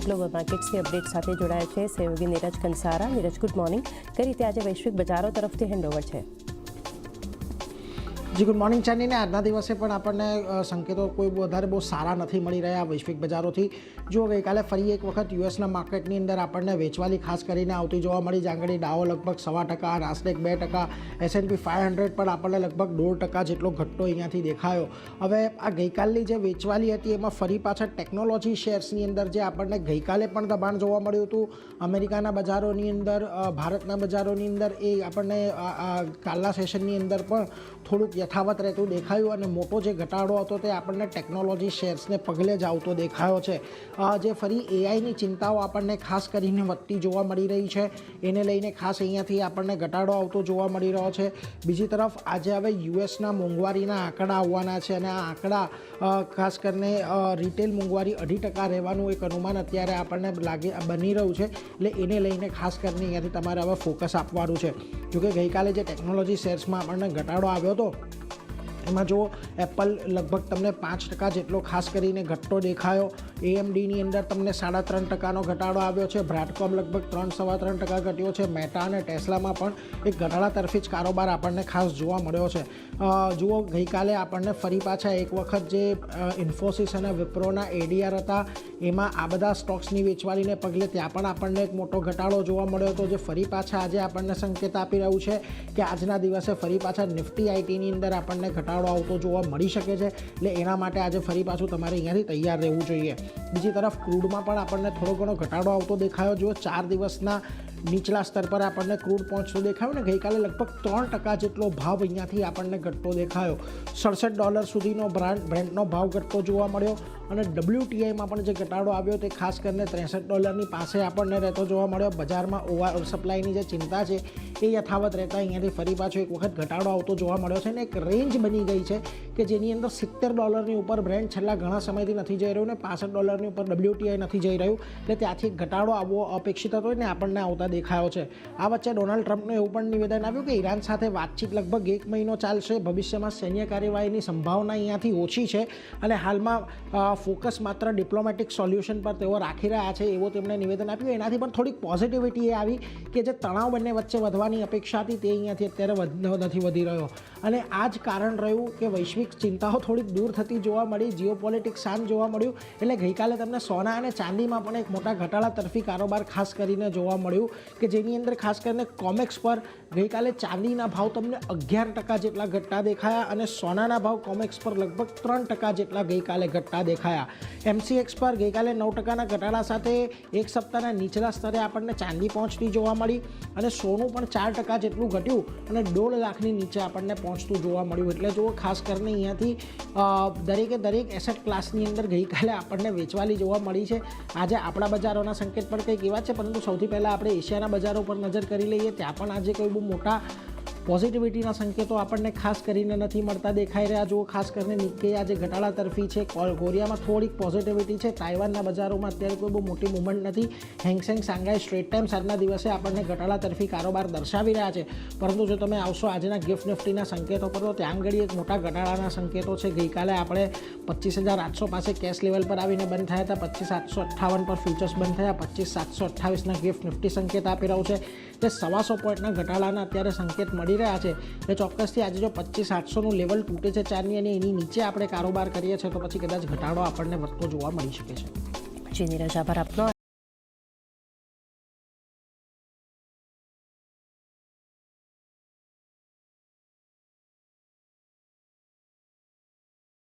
Global માર્કેટ્સની update સાથે જોડાયા છે સહયોગી નીરજ કંસારા. Neeraj, good morning. કઈ રીતે આજે વૈશ્વિક બજારો તરફથી હેન્ડઓવર છે? જી ગુડ મોર્નિંગ ચાંદીને. આજના દિવસે પણ આપણને સંકેતો કોઈ વધારે બહુ સારા નથી મળી રહ્યા વૈશ્વિક બજારોથી. જો ગઈકાલે ફરી એક વખત યુએસના માર્કેટની અંદર આપણને વેચવાલી ખાસ કરીને આવતી જોવા મળી. જાંગડી ડાવો લગભગ 1.25%, નાસ્ડેક 2%, S&P 500 પણ આપણને લગભગ 1.5% જેટલો ઘટતો અહીંયાથી દેખાયો. હવે આ ગઈકાલની જે વેચવાલી હતી એમાં ફરી પાછળ ટેકનોલોજી શેર્સની અંદર જે આપણને ગઈકાલે પણ દબાણ જોવા મળ્યું હતું અમેરિકાના બજારોની અંદર, ભારતના બજારોની અંદર, એ આપણને કાલના સેશનની અંદર પણ થોડુંક યથાવત રહેતું દેખાયું અને મોટો જે ઘટાડો હતો તે આપણને ટેકનોલોજી શેર્સને પગલે જ આવતો દેખાયો છે. જે ફરી એઆઈની ચિંતાઓ આપણને ખાસ કરીને વધતી જોવા મળી રહી છે, એને લઈને ખાસ અહીંયાથી આપણને ઘટાડો આવતો જોવા મળી રહ્યો છે. બીજી તરફ આજે હવે યુએસના મોંઘવારીના આંકડા આવવાના છે અને આ આંકડા ખાસ કરીને રિટેલ મોંઘવારી 2.5% રહેવાનું એક અનુમાન અત્યારે આપણને બની રહ્યું છે. એટલે એને લઈને ખાસ કરીને અહીંયાથી તમારે હવે ફોકસ આપવાનું છે. જોકે ગઈકાલે જે ટેકનોલોજી શેર્સમાં આપણને ઘટાડો આવ્યો હતો એમાં જો એપલ લગભગ તમને 5% જેટલો ખાસ કરીને ઘટતો દેખાયો. AMDની અંદર તમને 3.5%નો ઘટાડો આવ્યો છે. બ્રાડકોમ લગભગ 3-3.25% ઘટ્યો છે. મેટા અને ટેસ્લામાં પણ એક ઘટાડા તરફી જ કારોબાર આપણને ખાસ જોવા મળ્યો છે. જુઓ, ગઈકાલે આપણને ફરી પાછા એક વખત જે ઇન્ફોસિસ અને વિપ્રોના ADR હતા એમાં આ બધા સ્ટોક્સની વેચવાલીને પગલે ત્યાં પણ આપણને એક મોટો ઘટાડો જોવા મળ્યો હતો, જે ફરી પાછા આજે આપણને સંકેત આપી રહ્યું છે કે આજના દિવસે ફરી પાછા નિફ્ટી આઈટીની અંદર આપણને ઘટાડો આવતો જોવા મળી શકે છે. એટલે એના માટે આજે ફરી પાછું તમારે અહીંયાથી તૈયાર રહેવું જોઈએ. બીજી તરફ ક્રૂડમાં પણ આપણને થોડો ઘણો ઘટાડો આવતો દેખાયો. જો 4 દિવસના નીચલા સ્તર પર આપણને ક્રૂડ પહોંચતો દેખાયો ને ગઈકાલે લગભગ 3% જેટલો ભાવ અહીંયાથી આપણને ઘટતો દેખાયો. $67 સુધીનો બ્રેન્ટનો ભાવ ઘટતો જોવા મળ્યો અને WTIમાં પણ જે ઘટાડો આવ્યો તે ખાસ કરીને $63ની પાસે આપણને રહેતો જોવા મળ્યો. બજારમાં ઓવર સપ્લાયની જે ચિંતા છે એ યથાવત રહેતા અહીંયાથી ફરી પાછો એક વખત ઘટાડો આવતો જોવા મળ્યો છે અને એક રેન્જ બની ગઈ છે કે જેની અંદર $70ની ઉપર બ્રેન્ટ છેલ્લા ઘણા સમયથી નથી જઈ રહ્યું ને $65ની ઉપર WTI નથી જઈ રહ્યું. એટલે ત્યાંથી ઘટાડો આવવો અપેક્ષિત હતો ને આપણને આવતા દેખાયો છે. આ વચ્ચે ડોનાલ્ડ ટ્રમ્પનું એવું પણ નિવેદન આવ્યું કે ઈરાન સાથે વાતચીત લગભગ 1 મહિનો ચાલશે. ભવિષ્યમાં સૈન્ય કાર્યવાહીની સંભાવના અહીંયાથી ઓછી છે અને હાલમાં ફોકસ માત્ર ડિપ્લોમેટિક સોલ્યુશન પર તેઓ રાખી રહ્યા છે એવું તેમણે નિવેદન આપ્યું. એનાથી પણ થોડીક પોઝિટિવિટી એ આવી કે જે તણાવ બંને વચ્ચે વધવાની અપેક્ષા હતી તે અહીંયાથી અત્યારે નથી વધી રહ્યો અને આ જ કારણ રહ્યું કે વૈશ્વિક ચિંતાઓ થોડીક દૂર થતી જોવા મળી, જીઓપોલિટિક્સ શાંત જોવા મળ્યું. એટલે ગઈકાલે તમને સોના અને ચાંદીમાં પણ એક મોટા ઘટાડા તરફી કારોબાર ખાસ કરીને જોવા મળ્યું કે જેની અંદર ખાસ કરીને કોમેક્સ પર ગઈકાલે ચાંદીના ભાવ તમને 11% જેટલા ઘટતા દેખાયા અને સોનાના ભાવ કોમેક્સ પર લગભગ 3% જેટલા ગઈકાલે ઘટતા દેખાયા. MCX પર ગઈકાલે 9%ના ઘટાડા સાથે એક સપ્તાહના નીચલા સ્તરે આપણને ચાંદી પહોંચતી જોવા મળી અને સોનું પણ 4% જેટલું ઘટ્યું અને 1.5 લાખની નીચે આપણને પહોંચતું જોવા મળ્યું. એટલે જો ખાસ કરીને અહીંયાથી દરેક એસેટ ક્લાસની અંદર ગઈકાલે આપણને વેચવાલી જોવા મળી છે. આજે આપણા બજારોના સંકેત પણ કંઈક એવા છે, પરંતુ સૌથી પહેલાં આપણે એશિયાના બજારો પર નજર કરી લઈએ. ત્યાં પણ આજે કોઈ બહુ મોટા પોઝિટિવિટીના સંકેતો આપણને ખાસ કરીને નથી મળતા દેખાઈ રહ્યા. જો ખાસ કરીને નિક્કેઈ આજે ઘટાડા તરફી છે. કોરિયામાં થોડીક પોઝિટિવિટી છે. તાઇવાનના બજારોમાં અત્યારે કોઈ બહુ મોટી મૂવમેન્ટ નથી. હેંગસેંગ શાંઘાઈ સ્ટ્રેટ ટાઈમ્સ આજના દિવસે આપણને ઘટાડા તરફી કારોબાર દર્શાવી રહ્યા છે. પરંતુ જો તમે આવશો આજના ગિફ્ટ નિફ્ટીના સંકેતો પર તો ત્યાં આગળ એક મોટા ઘટાડાના સંકેતો છે. ગઈકાલે આપણે 25,800 પાસે કેશ લેવલ પર આવીને બંધ થયા હતા. 25,858 પર ફ્યુચર્સ બંધ થયા. 25,728ના ગિફ્ટ નિફ્ટી સંકેત આપી રહ્યું છે. તે 125 પોઈન્ટના ઘટાડાના અત્યારે સંકેત મળી રહ્યા છે. એટલે ચોક્કસથી આજે જો 25,800નું લેવલ તૂટે છે ચારની અને એની નીચે આપણે કારોબાર કરીએ છીએ તો પછી કદાચ ઘટાડો આપણને વધતો જોવા મળી શકે છે. જી નીરજ, આભાર આપનો.